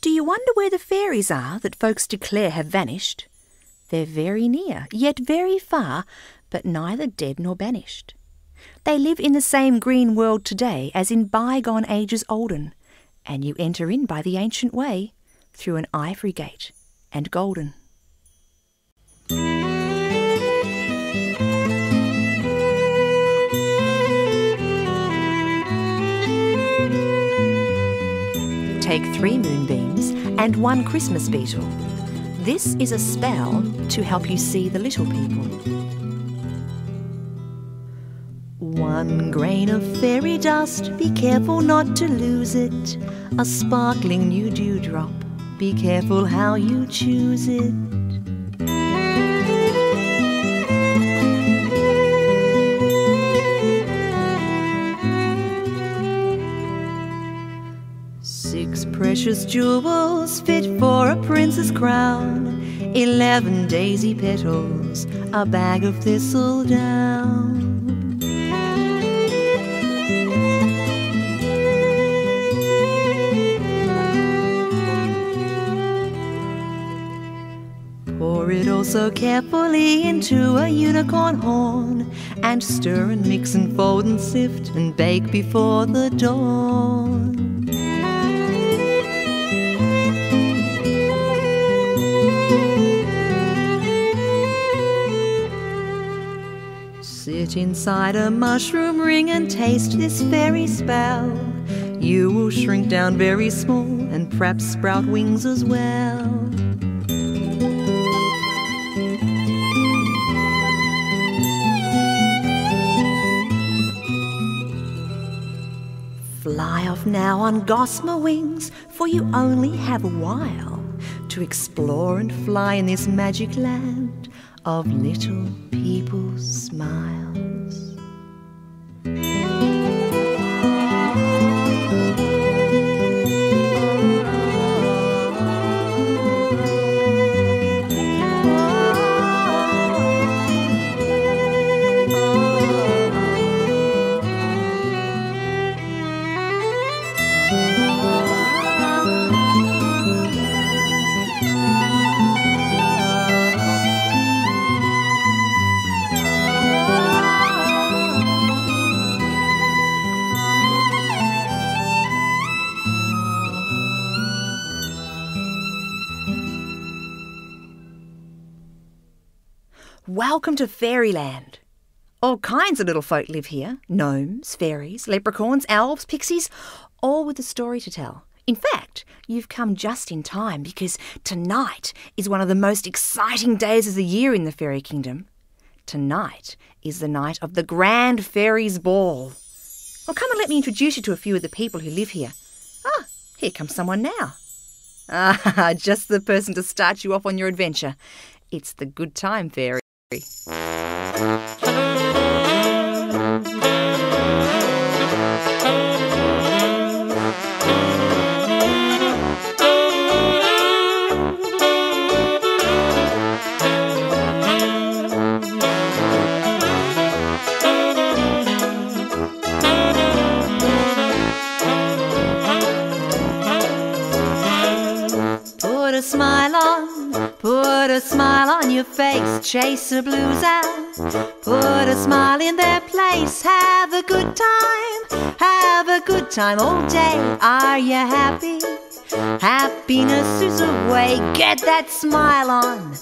Do you wonder where the fairies are that folks declare have vanished? They're very near, yet very far, but neither dead nor banished. They live in the same green world today as in bygone ages olden, and you enter in by the ancient way, through an ivory gate and golden. Take 3 moonbeams and 1 Christmas beetle. This is a spell to help you see the little people. 1 grain of fairy dust, be careful not to lose it. A sparkling new dewdrop, be careful how you choose it. Precious jewels fit for a prince's crown. 11 daisy petals, a bag of thistledown. Pour it all so carefully into a unicorn horn, and stir and mix and fold and sift and bake before the dawn. Sit inside a mushroom ring and taste this fairy spell. You will shrink down very small and perhaps sprout wings as well. Fly off now on gossamer wings, for you only have a while to explore and fly in this magic land of little people's smiles. Welcome to Fairyland. All kinds of little folk live here. Gnomes, fairies, leprechauns, elves, pixies, all with a story to tell. In fact, you've come just in time because tonight is one of the most exciting days of the year in the fairy kingdom. Tonight is the night of the Grand Fairies Ball. Well, come and let me introduce you to a few of the people who live here. Ah, here comes someone now. Ah, just the person to start you off on your adventure. It's the Good Time Fairy. Put a smile on your face, chase the blues out. Put a smile in their place, have a good time all day. Are you happy? Happiness is a way. Get that smile on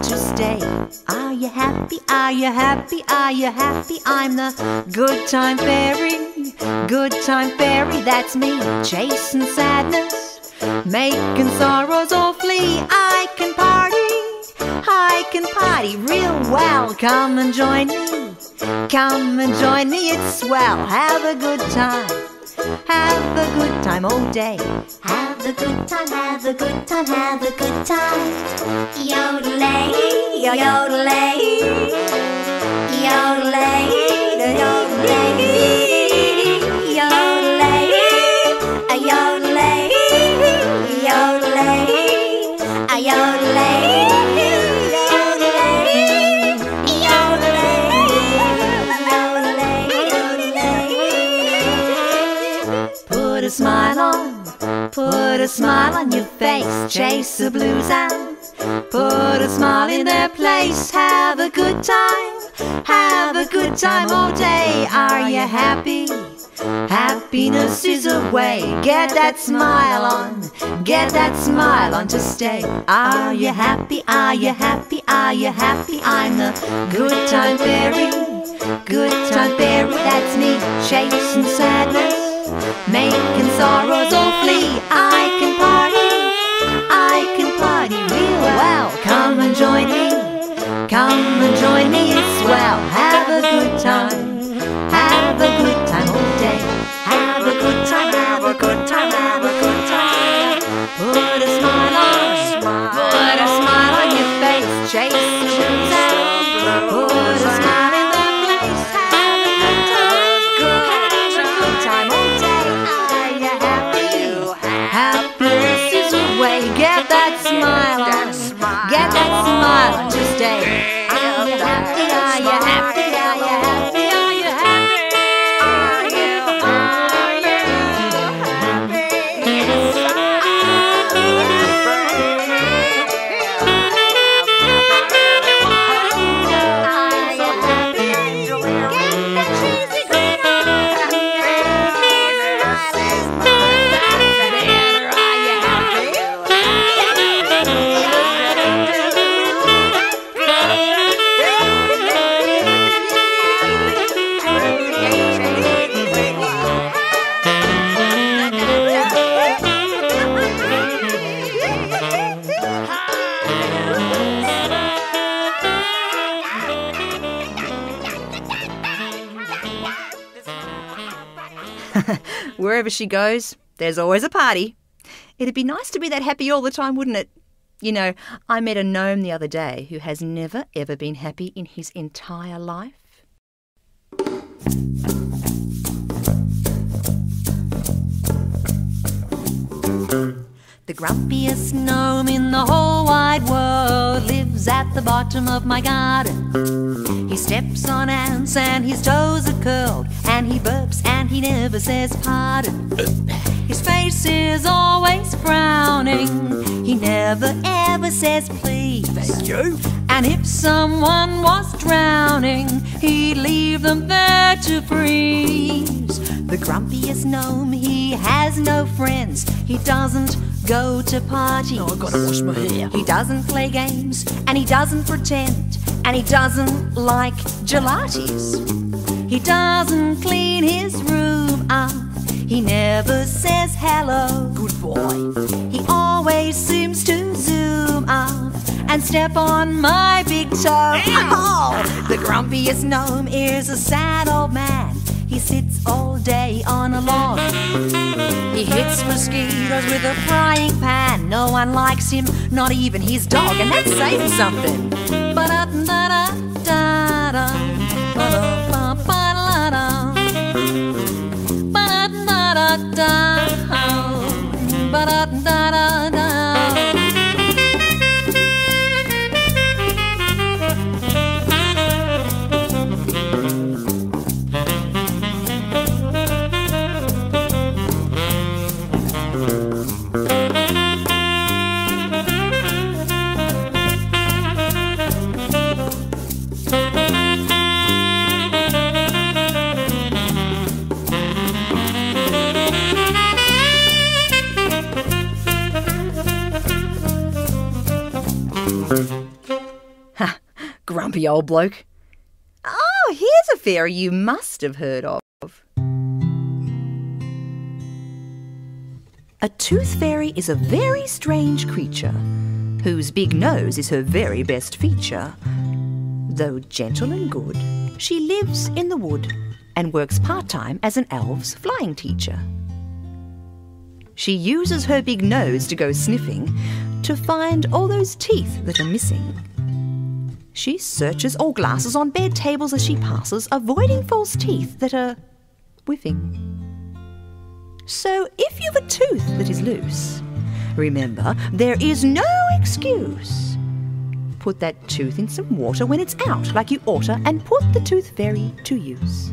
to stay. Are you happy? Are you happy? Are you happy? I'm the Good Time Fairy, that's me. Chasing sadness, making sorrows all flee. I can party real well. Come and join me, it's swell. Have a good time all day. Have a good time, have a good time, have a good time. Yodelay, yodelay, yodelay, yodelay, yodelay, yodelay, yodelay, yodelay. Put a smile on your face, chase the blues out. Put a smile in their place, have a good time. Have a good time all day. Are you happy? Happiness is a way. Get that smile on, get that smile on to stay. Are you happy? Are you happy? Are you happy? I'm the good time fairy. Good time fairy, that's me. Chasing sadness, making sorrows all flee. I can party real well. Come and join me, come and join me, it's swell. Have a good time, have a good time all day. Have a good time, have a good time, have a good time. Put a smile on your face, chase the blues out. Put a smile in their place, have a good time all day. Are you happy? Happiness is a way. Get that smile on, get that smile on to stay. Are you happy? Are you happy? Are you happy? Are you happy? Are Wherever she goes, there's always a party. It'd be nice to be that happy all the time, wouldn't it? You know, I met a gnome the other day who has never ever been happy in his entire life. The grumpiest gnome in the whole wide world lives at the bottom of my garden. He steps on ants and his toes are curled, and he burps and he never says pardon. His face is always frowning, he never ever says please. Thank you. And if someone was drowning, he'd leave them there to freeze. The grumpiest gnome, he has no friends. He doesn't go to parties. Oh, I gotta wash my hair. He doesn't play games, and he doesn't pretend, and he doesn't like gelatis. He doesn't clean his room up. He never says hello. Good boy. He always seems to zoom up and step on my big toe. Oh, the grumpiest gnome is a sad old man. He sits all day on a log. He hits mosquitoes with a frying pan. No one likes him, not even his dog, and that's saying something. Ba-da-da-da-da-da, ba-da-ba-ba-da-da, ba-da-da-da-da, ba-da-da-da-da. Ha! Grumpy old bloke. Oh, here's a fairy you must have heard of. A tooth fairy is a very strange creature, whose big nose is her very best feature. Though gentle and good, she lives in the wood and works part-time as an elf's flying teacher. She uses her big nose to go sniffing to find all those teeth that are missing. She searches all glasses on bed tables as she passes, avoiding false teeth that are whiffing. So if you've a tooth that is loose, remember there is no excuse. Put that tooth in some water when it's out, like you oughta, and put the tooth fairy to use.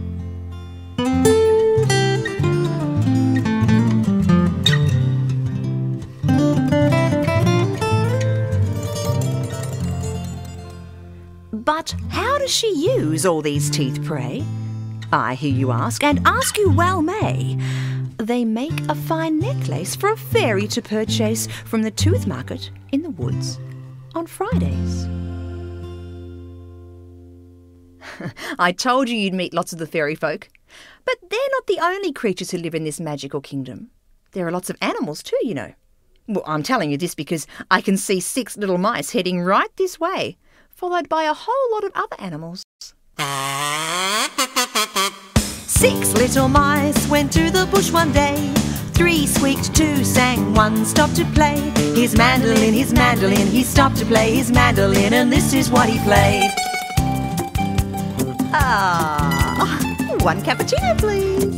does she use all these teeth, pray? I hear you ask, and ask you well may. They make a fine necklace for a fairy to purchase from the tooth market in the woods on Fridays. I told you you'd meet lots of the fairy folk. But they're not the only creatures who live in this magical kingdom. There are lots of animals too, you know. Well, I'm telling you this because I can see 6 little mice heading right this way, followed by a whole lot of other animals. 6 little mice went to the bush one day. 3 squeaked, 2 sang, 1 stopped to play. His mandolin, he stopped to play his mandolin, and this is what he played. Ah, 1 cappuccino, please.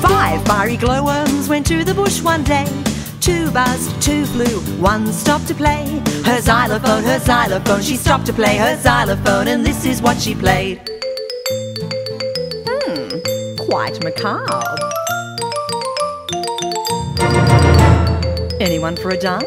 5 fiery glowworms went to the bush one day. 2 buzzed, 2 flew, 1 stopped to play. Her xylophone, she stopped to play her xylophone, and this is what she played. Quite macabre. Anyone for a dance?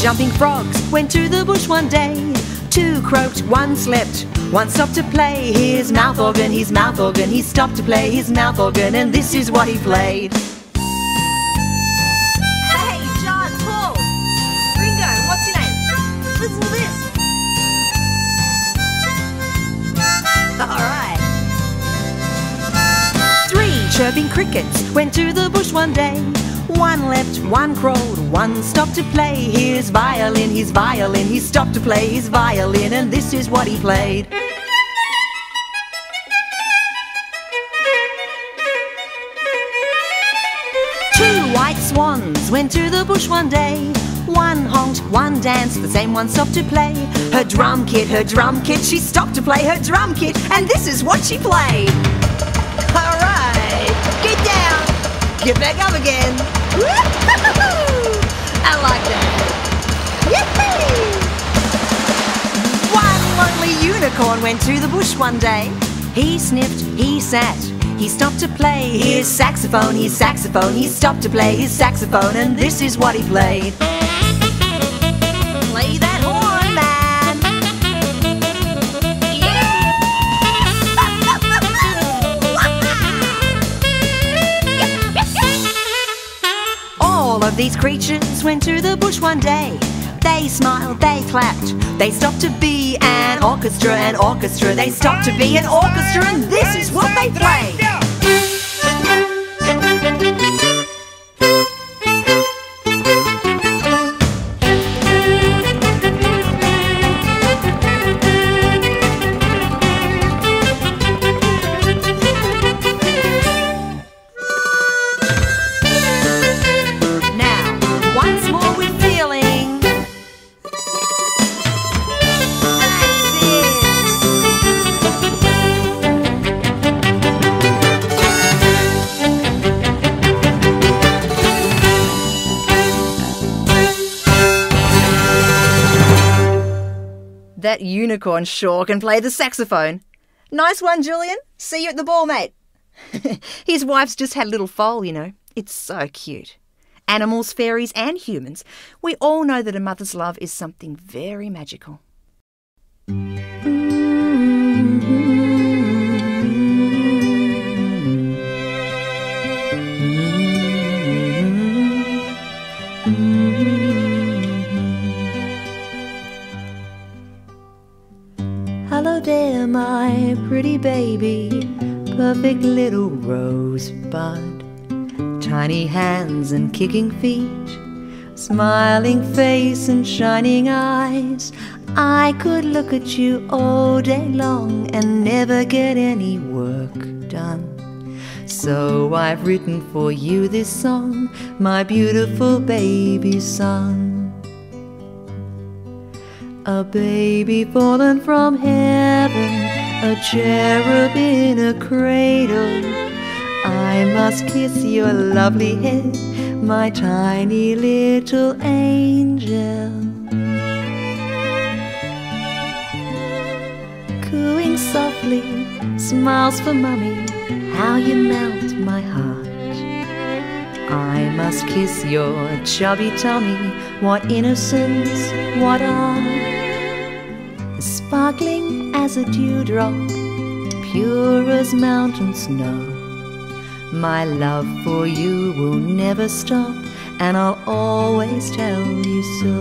Jumping frogs went to the bush one day. 2 croaked, 1 slept, 1 stopped to play his mouth organ, he stopped to play his mouth organ, and this is what he played. Hey, John, Paul, Ringo, what's your name? Listen to this. Alright. 3 chirping crickets went to the bush one day. 1 leapt, 1 crawled, 1 stopped to play his violin, he stopped to play his violin, and this is what he played. Two white swans went to the bush one day. 1 honked, 1 danced, the same one stopped to play her drum kit, she stopped to play her drum kit, and this is what she played. Alright, get down, get back up again. I like that. Yippee! 1 lonely unicorn went to the bush one day. He sniffed, he sat, he stopped to play his saxophone, he stopped to play his saxophone, and this is what he played. Play that horn, man! All of these creatures went to the bush one day. They smiled, they clapped, they stopped to be an orchestra, they stopped to be an orchestra, and this is what they played. That unicorn sure can play the saxophone. Nice one, Julian. See you at the ball, mate. His wife's just had a little foal, you know. It's so cute. Animals, fairies and humans, we all know that a mother's love is something very magical. Hello there, my pretty baby, perfect little rosebud. Tiny hands and kicking feet, smiling face and shining eyes. I could look at you all day long and never get any work done. So I've written for you this song, my beautiful baby son. A baby fallen from heaven, a cherub in a cradle. I must kiss your lovely head, my tiny little angel. Cooing softly, smiles for Mummy, how you melt my heart. I must kiss your chubby tummy, what innocence, what art. Sparkling as a dewdrop, pure as mountain snow. My love for you will never stop, and I'll always tell you so.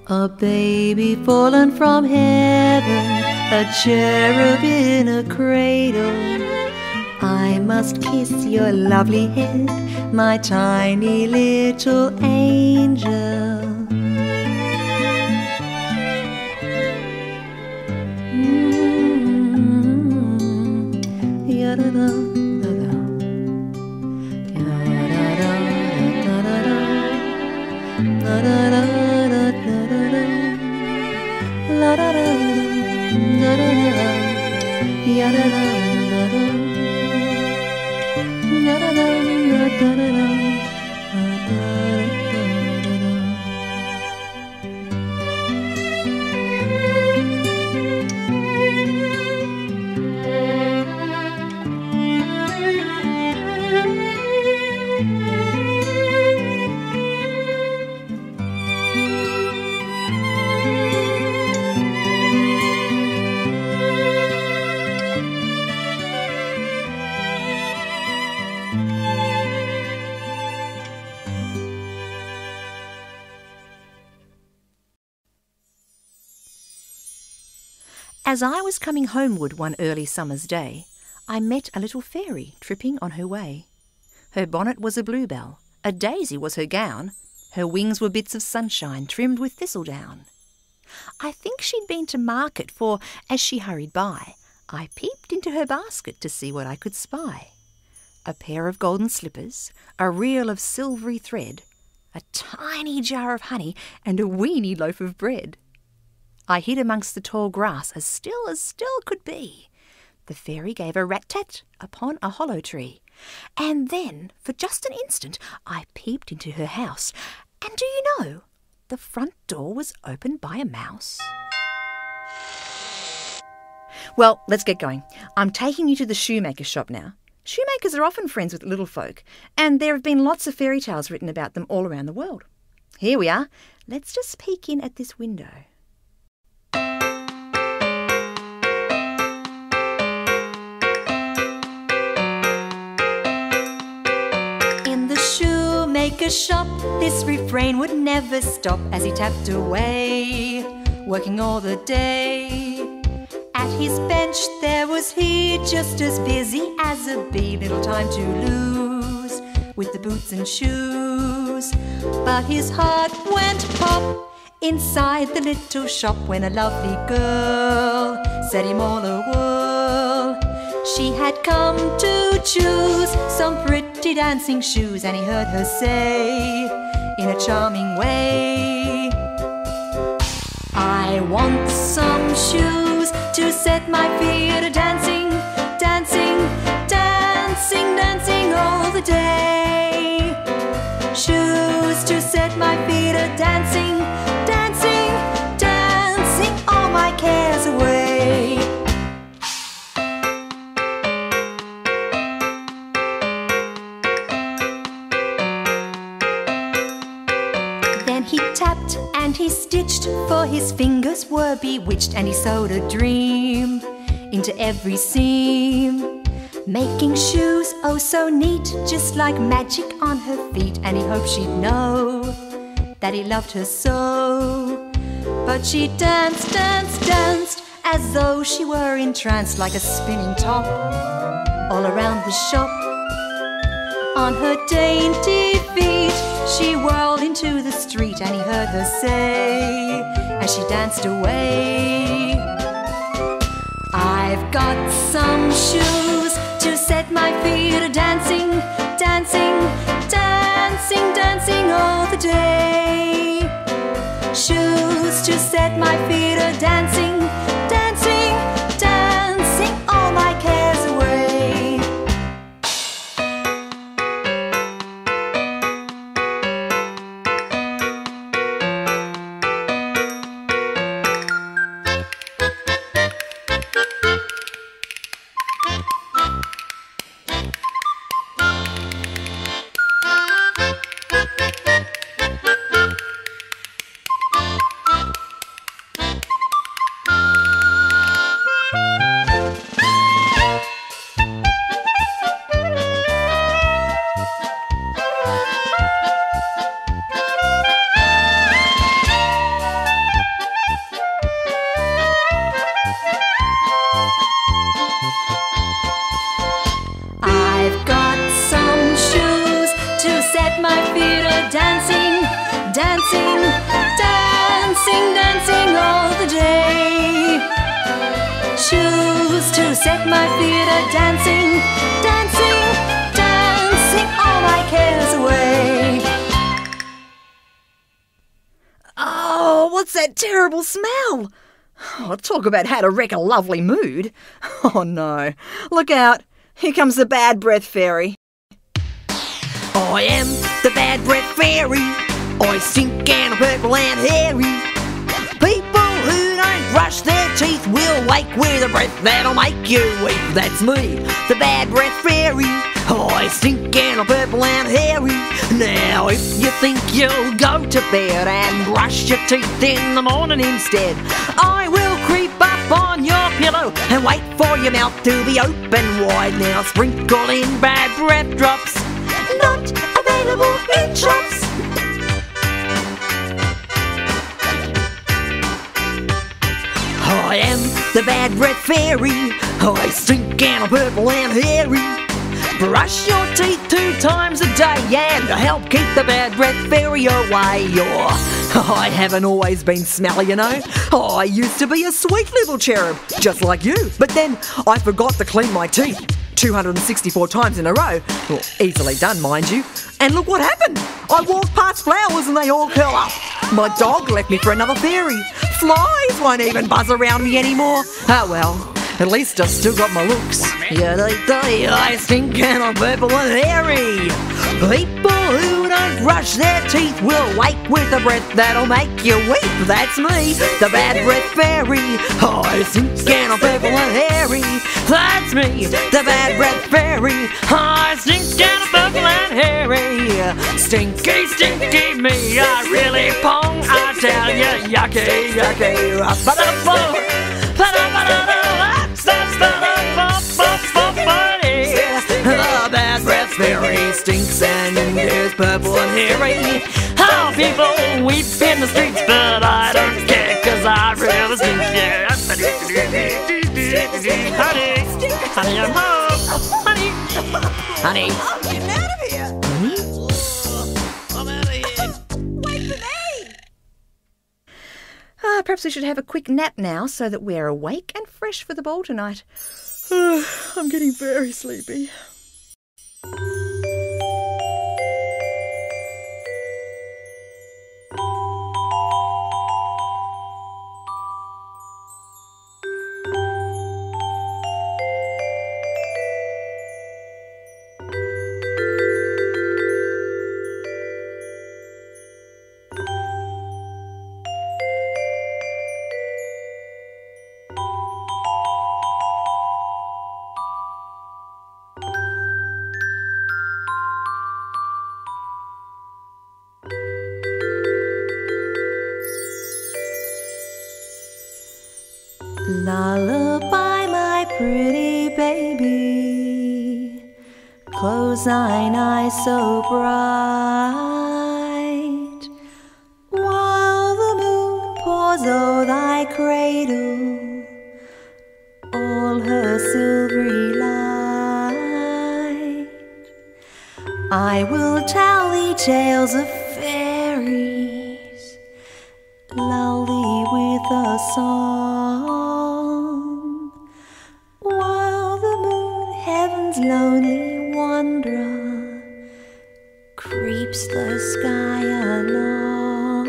A baby fallen from heaven, a cherub in a cradle. I must kiss your lovely head, my tiny little angel. As I was coming homeward one early summer's day, I met a little fairy tripping on her way. Her bonnet was a bluebell, a daisy was her gown, her wings were bits of sunshine trimmed with thistledown. I think she'd been to market, for as she hurried by, I peeped into her basket to see what I could spy. A pair of golden slippers, a reel of silvery thread, a tiny jar of honey, and a weeny loaf of bread. I hid amongst the tall grass as still could be. The fairy gave a rat-tat upon a hollow tree. And then, for just an instant, I peeped into her house. And do you know, the front door was opened by a mouse. Well, let's get going. I'm taking you to the shoemaker shop now. Shoemakers are often friends with little folk, and there have been lots of fairy tales written about them all around the world. Here we are. Let's just peek in at this window. Shop, this refrain would never stop as he tapped away, working all the day. At his bench there was he, just as busy as a bee, little time to lose with the boots and shoes. But his heart went pop inside the little shop when a lovely girl set him all a whirl. She had come to choose some pretty dancing shoes, and he heard her say in a charming way, I want some shoes to set my feet a dancing, dancing, dancing, dancing all the day. Shoes to set my feet a dancing, dancing, dancing all my cares away. Then he tapped and he stitched, for his fingers were bewitched, and he sewed a dream into every seam, making shoes oh so neat, just like magic on her feet. And he hoped she'd know that he loved her so, but she danced, danced, danced as though she were entranced, like a spinning top all around the shop. On her dainty feet she whirled into the street, and he heard her say as she danced away, I've got some shoes to set my feet a dancing, dancing, dancing, dancing all the day. Shoes to set my feet a dancing, dancing, dancing all my cares away. dancing, dancing, dancing, dancing all the day. Choose to set my feet a dancing, dancing, dancing all my cares away. Oh, what's that terrible smell? Oh, talk about how to wreck a lovely mood. Oh no, look out, here comes the bad breath fairy. I am the bad breath fairy. I stink and I'm purple and hairy. People who don't brush their teeth will wake with a breath that'll make you weep. That's me, the bad breath fairy. I stink and I'm purple and hairy. Now if you think you'll go to bed and brush your teeth in the morning instead, I will creep up on your pillow and wait for your mouth to be open wide. Now sprinkle in bad breath drops, not available in shops. I am the bad breath fairy. I stink and I'm purple and hairy. Brush your teeth 2 times a day and to help keep the bad breath fairy away. I haven't always been smelly, you know. I used to be a sweet little cherub, just like you. But then I forgot to clean my teeth 264 times in a row. Well, easily done, mind you. And look what happened. I walked past flowers and they all curl up. My dog left me for another fairy. Flies won't even buzz around me anymore. Oh well, at least I've still got my looks. I stink and I'm purple and hairy. People who don't brush their teeth will wake with a breath that'll make you weep. That's me, the bad breath fairy. I stink and I'm purple and hairy. That's me, the bad breath fairy. I stink and I'm purple and hairy. Stinky, stinky me, I really pong, I tell you, yucky, yucky. The bad breath fairy stinks and is purple and hairy. How people weep in the streets, but I don't care, cause I really stink, yeah. Honey, honey, I'm home. Honey, honey. I'm getting out of here. I'm out of here. Wait for me. Perhaps we should have a quick nap now so that we're awake and fresh for the ball tonight. I'm getting very sleepy. Lullaby, my pretty baby, close thine eyes so bright, while the moon pours o'er thy cradle all her silvery light. I will tell thee tales of fairies, lull thee with a song, lonely wanderer creeps the sky along.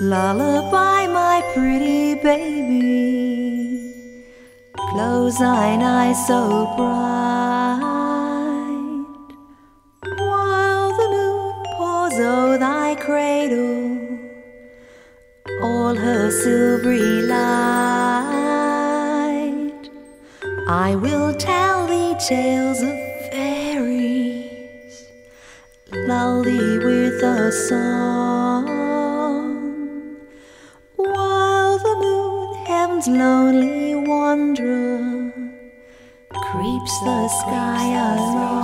Lullaby, my pretty baby, close thine eyes so bright, while the moon pours o'er thy cradle all her silvery light. I will tell thee tales of fairies, lull thee with a song, while the moon, heaven's lonely wanderer, creeps the sky along.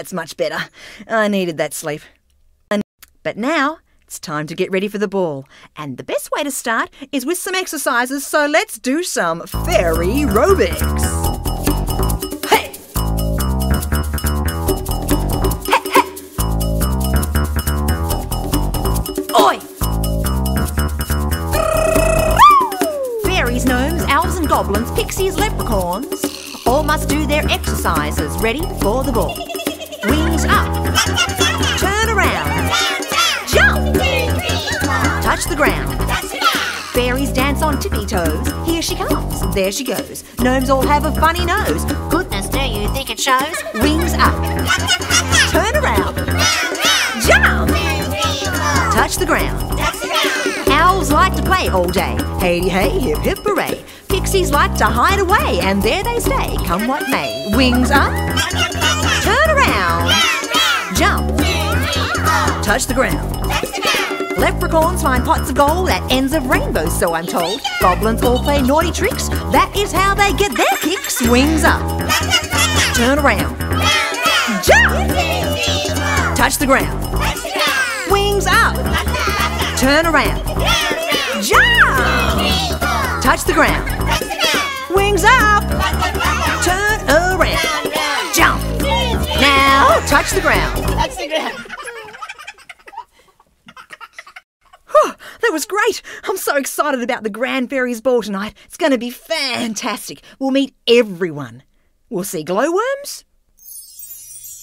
that's much better. I needed that sleep. But now it's time to get ready for the ball. And the best way to start is with some exercises, so let's do some Fairyrobics. Hey! Hey, hey! Oi! Fairies, gnomes, elves and goblins, pixies, leprechauns all must do their exercises ready for the ball. Wings up. Turn around. Jump. Touch the ground. Fairies dance on tippy toes. Here she comes. There she goes. Gnomes all have a funny nose. Goodness, do you think it shows? Wings up. Turn around. Jump. Touch the ground. Owls like to play all day. Hey, hey, hip, hip, hooray. Pixies like to hide away, and there they stay, come what may. Wings up. Turn around. Jump. Touch the ground. Leprechauns find pots of gold at ends of rainbows, so I'm told. Goblins all play naughty tricks. That is how they get their kicks. Wings up. Turn around. Jump. Touch the ground. Wings up. Turn around. Jump. Touch the ground. Wings up. Turn around. Jump. Now touch the ground. Touch the ground. That was great. I'm so excited about the Grand Fairies Ball tonight. It's going to be fantastic. We'll meet everyone. We'll see glowworms.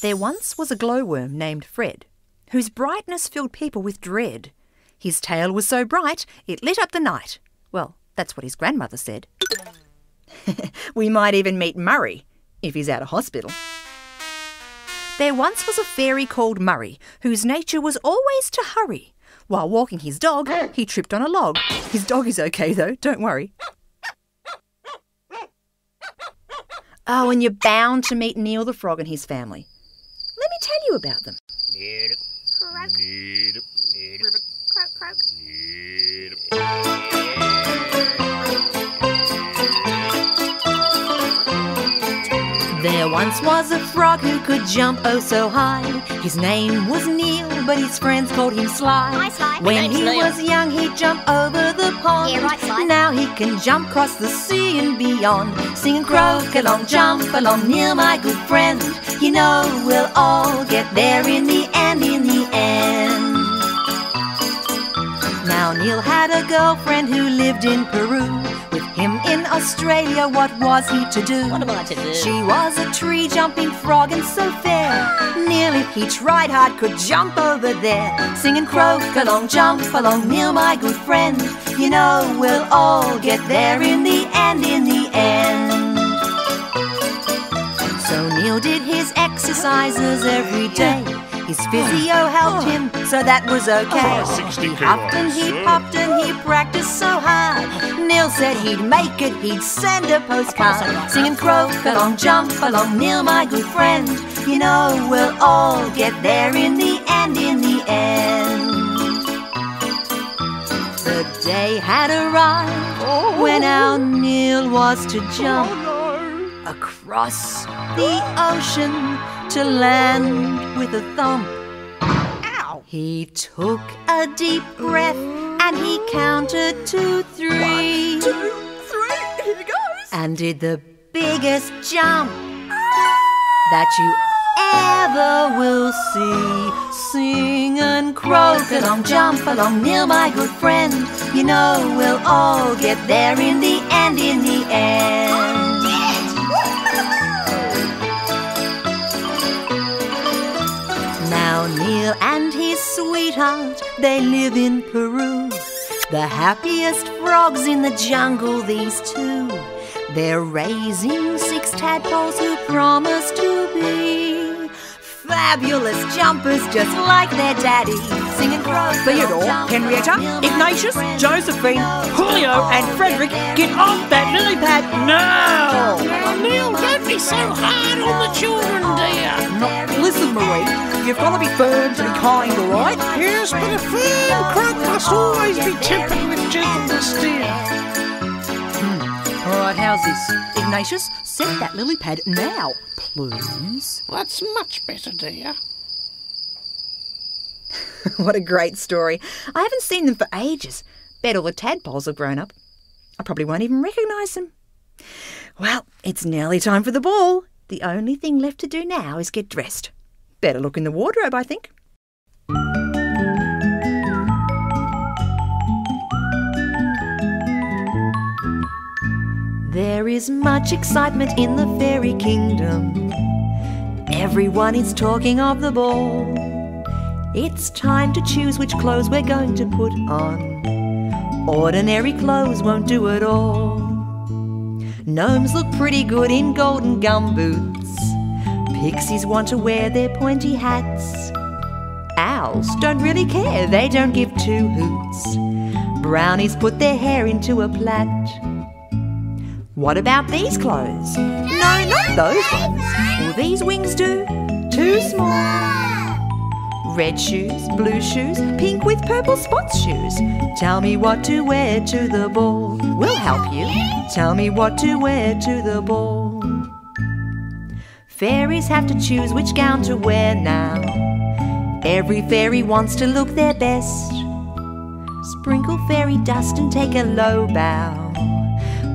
There once was a glowworm named Fred, whose brightness filled people with dread. His tail was so bright, it lit up the night. Well, that's what his grandmother said. We might even meet Murray, if he's out of hospital. There once was a fairy called Murray, whose nature was always to hurry. While walking his dog, he tripped on a log. His dog is okay, though, don't worry. Oh, and you're bound to meet Neil the Frog and his family. Let me tell you about them. Croak. Ribbit. Croak, croak. There once was a frog who could jump oh so high. His name was Neil, but his friends called him Sly. Hi, Sly. When he was young, he'd jump over the pond. Yeah, right, Sly. Now he can jump across the sea and beyond. Sing and croak along, jump along, Neil, my good friend. You know we'll all get there in the end, in the end. Now Neil had a girlfriend who lived in Peru. With him in Australia, what was he to do? What am I to do? She was a tree-jumping frog and so fair. Neil, if he tried hard, could jump over there. Sing and croak along, jump along, Neil, my good friend. You know we'll all get there in the end, in the end. So Neil did his exercises every day. His physio helped him, so that was okay. He huffed and he puffed and he practiced so hard. Neil said he'd make it, he'd send a postcard. Sing and croak along, jump along, Neil, my good friend. You know we'll all get there in the end, in the end. The day had arrived when our Neil was to jump across the ocean to land with a thump. Ow! He took a deep breath and he counted 2, 3. 1, 2, 3, here goes. And did the biggest jump that you ever will see. Sing and croak along, jump along, Neil, my good friend. You know we'll all get there in the end, in the end. Now Neil and his sweetheart, they live in Peru. The happiest frogs in the jungle, these two. They're raising 6 tadpoles who promise to be fabulous jumpers just like their daddy. Sing and croak. Theodore, Henrietta, Ignatius, Josephine, Julio and Frederick, get off that lily pad now! Now, Neil, don't be so hard on the children, dear. Listen, Marie, you've got to be firm to be kind, all right? Yes, but a firm croak must always be tempered with gentleness, dear. All Right, how's this? Ignatius, set that lily pad now, please. That's much better, dear. What a great story. I haven't seen them for ages. Bet all the tadpoles have grown up. I probably won't even recognise them. Well, it's nearly time for the ball. The only thing left to do now is get dressed. Better look in the wardrobe, I think. There is much excitement in the fairy kingdom. Everyone is talking of the ball. It's time to choose which clothes we're going to put on. Ordinary clothes won't do at all. Gnomes look pretty good in golden gumboots. Pixies want to wear their pointy hats. Owls don't really care, they don't give two hoots. Brownies put their hair into a plait. What about these clothes? No, not those ones. Will these wings do? Too small. Red shoes, blue shoes, pink with purple spots shoes. Tell me what to wear to the ball. We'll help you. Tell me what to wear to the ball. Fairies have to choose which gown to wear now. Every fairy wants to look their best. Sprinkle fairy dust and take a low bow.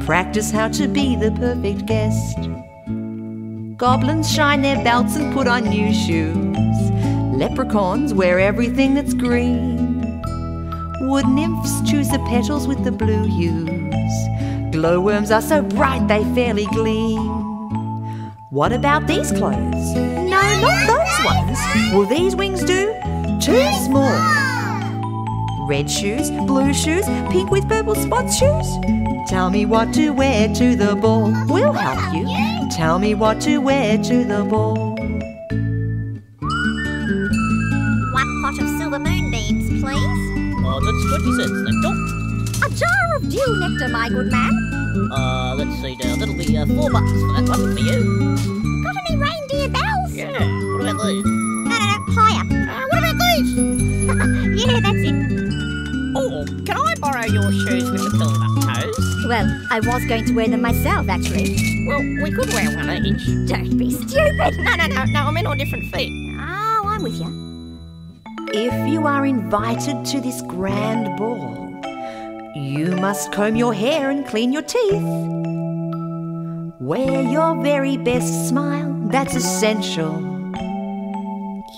Practice how to be the perfect guest. Goblins shine their belts and put on new shoes. Leprechauns wear everything that's green. Wood nymphs choose the petals with the blue hues. Glowworms are so bright they fairly gleam. What about these clothes? No, not those ones. Will these wings do? Too small. Red shoes, blue shoes, pink with purple spots shoes. Tell me what to wear to the ball. We'll help you. Tell me what to wear to the ball. 1 pot of silver moonbeams, please. That's 20 cents, nectar. A jar of dew nectar, my good man. Let's see now. That'll be $4 for that one for you. Got any reindeer bells? Yeah. What about these? No, higher. What about these? Yeah, that's it. Oh, can I borrow your shoes with the curled up toes? Well, I was going to wear them myself, actually. Well, we could wear one each. Don't be stupid. No, I mean on different feet. Oh, I'm with you. If you are invited to this grand ball, you must comb your hair and clean your teeth. Wear your very best smile, that's essential,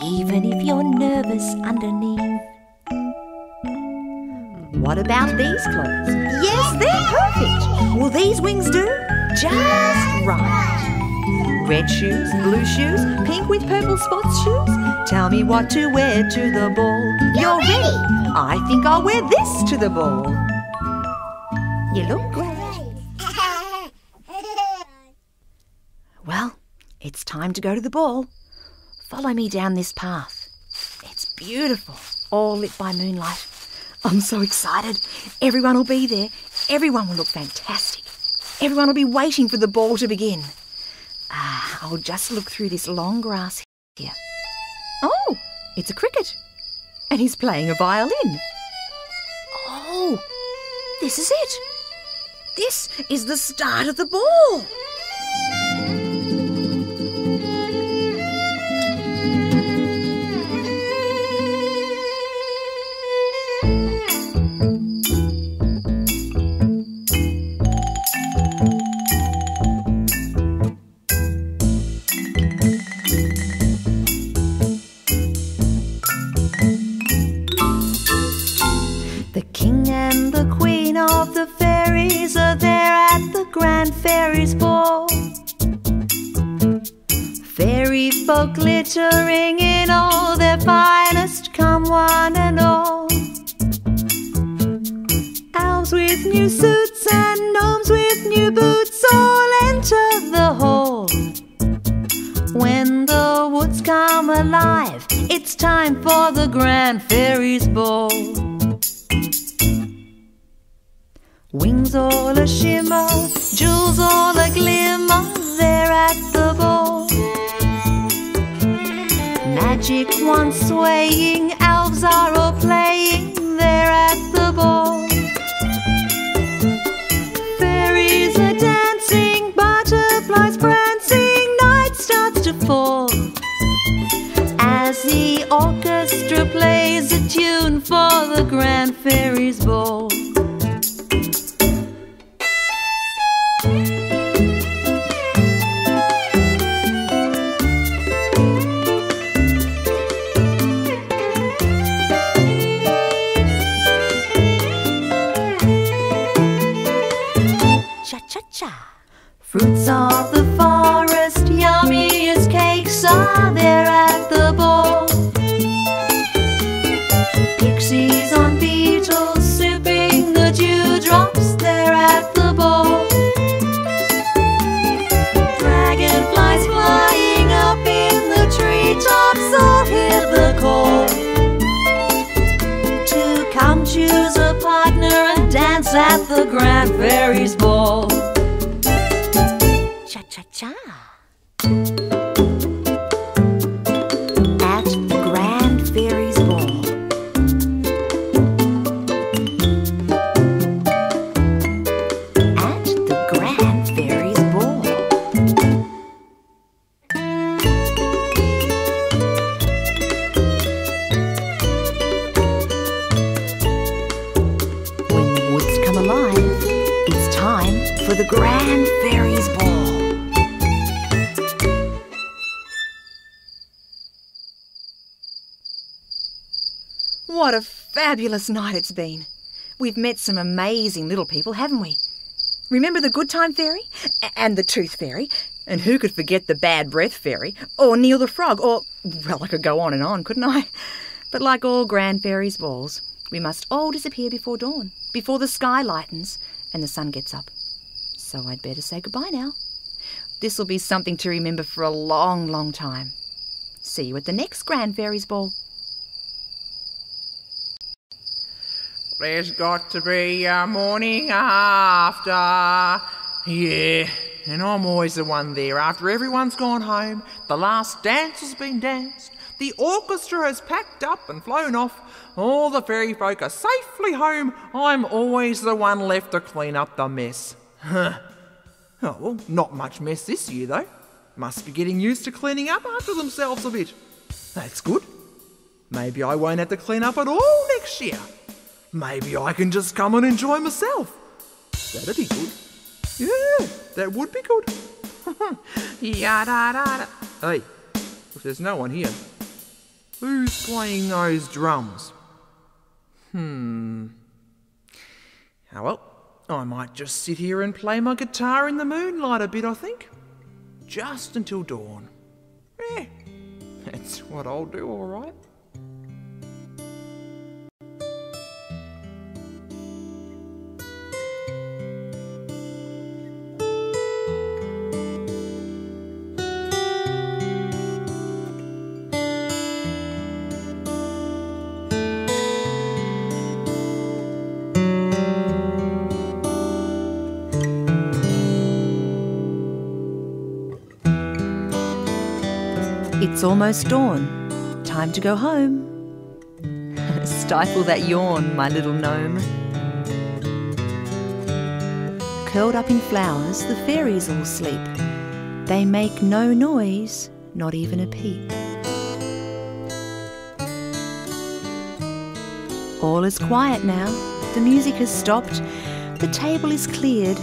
even if you're nervous underneath. What about these clothes? Yes, they're perfect. Will these wings do? Just right. Red shoes, blue shoes, pink with purple spots shoes. Tell me what to wear to the ball. You're ready. I think I'll wear this to the ball. You look great. Well, it's time to go to the ball. Follow me down this path. It's beautiful, all lit by moonlight. I'm so excited. Everyone will be there. Everyone will look fantastic. Everyone will be waiting for the ball to begin. I'll just look through this long grass here. Oh, it's a cricket. And he's playing a violin. Oh, this is it. This is the start of the ball. The king and the queen of the fairies are there at the grand fairies ball. Fairy folk glittering in all their finest, come one and all. Elves with new suits and gnomes with new boots all enter the hall. When the woods come alive, it's time for the grand fairies ball. Wings all a shimmer, jewels all a glimmer, they're at the ball. Magic wands swaying, elves are all playing, they're at the ball. Fairies are dancing. orchestra plays a tune for the Grand Fairies Ball. Cha-cha-cha. Fruits of the forest, yummy as cakes, are there at the ball. Pixies on beetles, sipping the dewdrops, there at the ball. Dragonflies flying up in the treetops, all hear the call to come choose a partner and dance at the Grand Fairies Ball. Cha-cha-cha. At the Grand Fairies Ball. At the Grand Fairies Ball. When the woods come alive, it's time for the Grand Fairies Ball. What a fabulous night it's been. We've met some amazing little people, haven't we? Remember the Good Time Fairy? And the Tooth Fairy? And who could forget the Bad Breath Fairy? Or Neil the Frog? Or, well, I could go on, couldn't I? But like all Grand Fairies balls, we must all disappear before dawn, before the sky lightens and the sun gets up. So I'd better say goodbye now. This'll be something to remember for a long, long time. See you at the next Grand Fairies Ball. There's got to be a morning after. Yeah, and I'm always the one there after everyone's gone home, the last dance has been danced, the orchestra has packed up and flown off, all the fairy folk are safely home. I'm always the one left to clean up the mess. Oh, well, not much mess this year though. Must be getting used to cleaning up after themselves a bit. That's good. Maybe I won't have to clean up at all next year. Maybe I can just come and enjoy myself. That'd be good. Yeah, that would be good. Yada-da-da. Hey, if there's no one here, who's playing those drums? Oh well, I might just sit here and play my guitar in the moonlight a bit, I think. Just until dawn. Yeah, that's what I'll do, all right. It's almost dawn. Time to go home. Stifle that yawn, my little gnome. Curled up in flowers, the fairies all sleep. They make no noise, not even a peep. All is quiet now. The music has stopped. The table is cleared.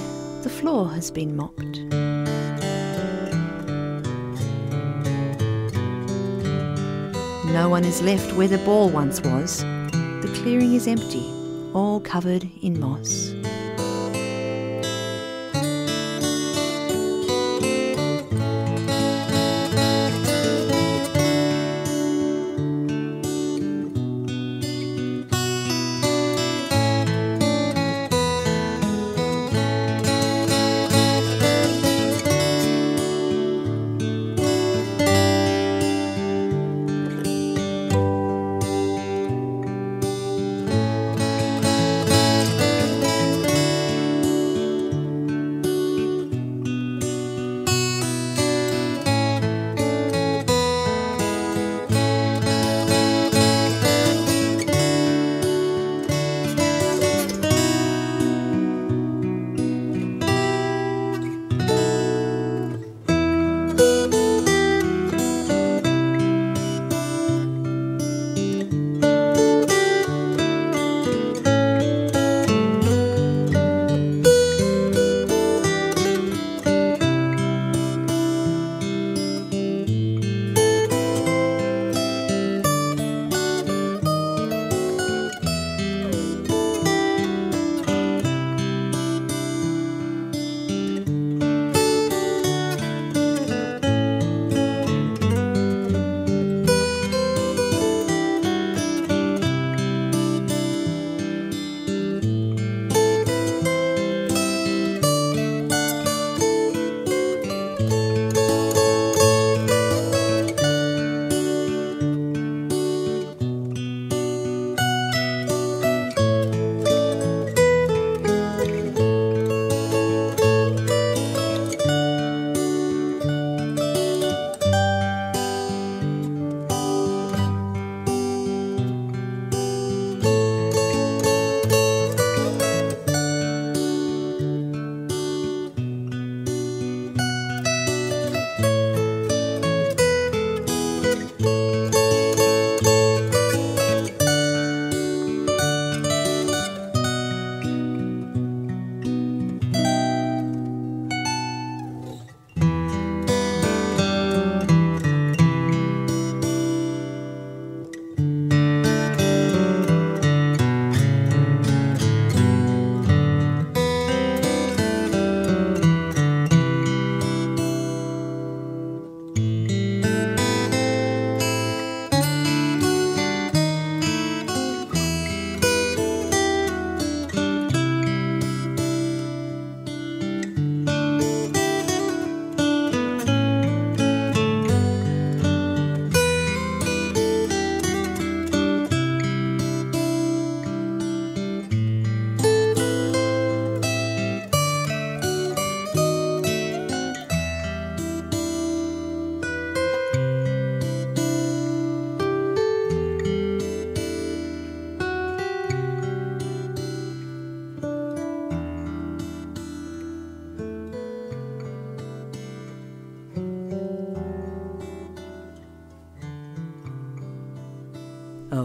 The floor has been mopped. No one is left where the ball once was. The clearing is empty, all covered in moss.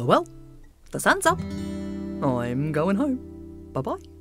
Well, the sun's up. I'm going home. Bye-bye.